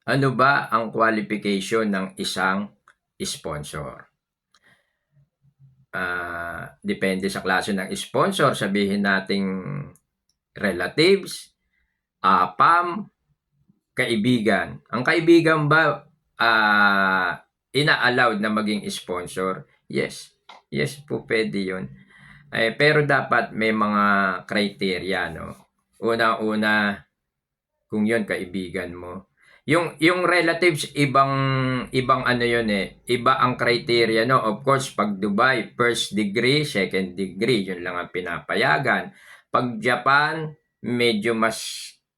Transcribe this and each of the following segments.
Ano ba ang qualification ng isang sponsor? Depende sa klase ng sponsor, sabihin nating relatives, APAM, kaibigan. Ang kaibigan ba ina-allowed na maging sponsor? Yes. Yes po, pwede yun. Pero dapat may mga criteria, no? Una-una, kung yun kaibigan mo. Yung relatives ibang ano yun iba ang criteria, no. Of course, pag Dubai, first degree, second degree, yun lang ang pinapayagan. Pag Japan, medyo mas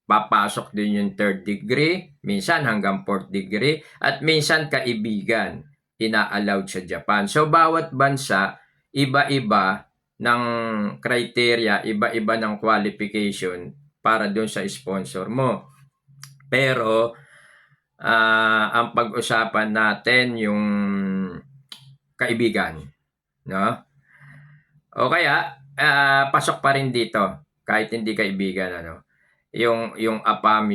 papasok din yung third degree, minsan hanggang fourth degree, at minsan kaibigan ina-allowed sa Japan. So bawat bansa iba-iba ng criteria, iba-iba ng qualification para doon sa sponsor mo. Pero ang pag-usapan natin yung kaibigan, no? O kaya pasok pa rin dito kahit hindi kaibigan, ano? Yung APAM,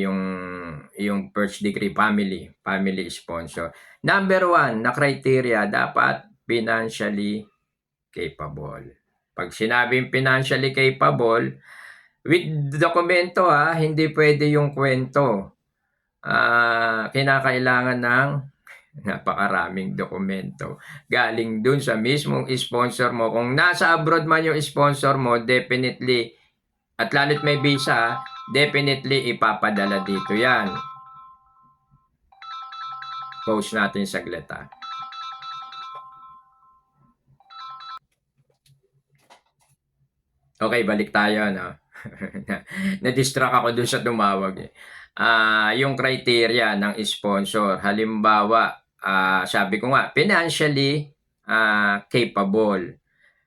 yung first degree family sponsor. Number 1 na criteria, dapat financially capable. Pag sinabing financially capable, with dokumento hindi pwede yung kwento. Kinakailangan ng napakaraming dokumento galing dun sa mismong sponsor mo. Kung nasa abroad man yung sponsor mo, definitely, at lalo't may visa, definitely ipapadala dito yan. Pause natin saglit Okay, balik tayo, no? Na-distract ako dun sa tumawag yung criteria ng sponsor. Halimbawa, sabi ko nga, financially capable.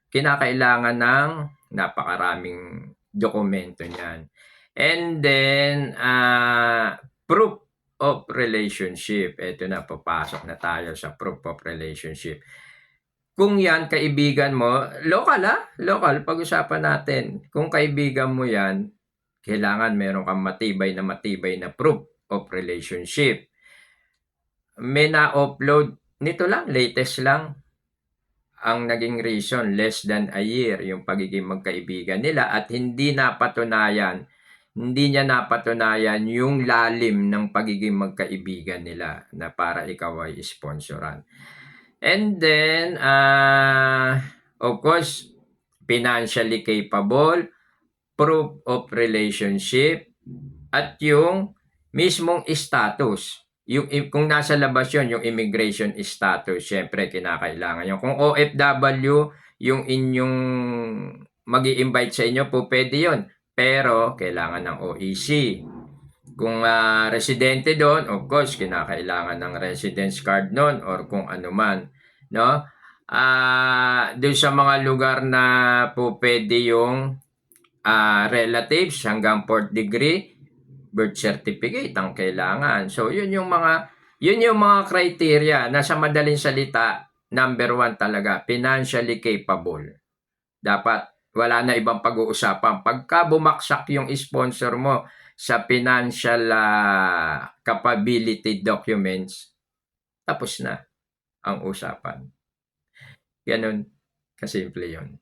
Kinakailangan ng napakaraming dokumento niyan. And then, proof of relationship. Ito na, papasok na tayo sa proof of relationship. Kung yan, kaibigan mo, local local, pag-usapan natin. Kung kaibigan mo yan, kailangan meron kang matibay na proof of relationship. May na-upload, nito lang, latest lang, ang naging reason, less than a year, yung pagiging magkaibigan nila at hindi niya napatunayan yung lalim ng pagiging magkaibigan nila na para ikaw ay sponsoran. And then, of course, financially capable, proof of relationship, at yung mismong status. Kung nasa labas yun, yung immigration status, syempre kinakailangan yun. Kung OFW, yung inyong mag-i-invite sa inyo po, pwede yun. Pero, kailangan ng OEC. Kung residente doon, of course, kinakailangan ng residence card noon or kung ano man, no? Doon sa mga lugar na po pwede yung relatives hanggang 4th degree, birth certificate ang kailangan. So, yun yung mga criteria na sa madaling salita, number 1 talaga, financially capable. Dapat wala na ibang pag-uusapan. Pagka bumaksak yung sponsor mo sa financial capability documents, tapos na ang usapan. Ganun kasimple yun.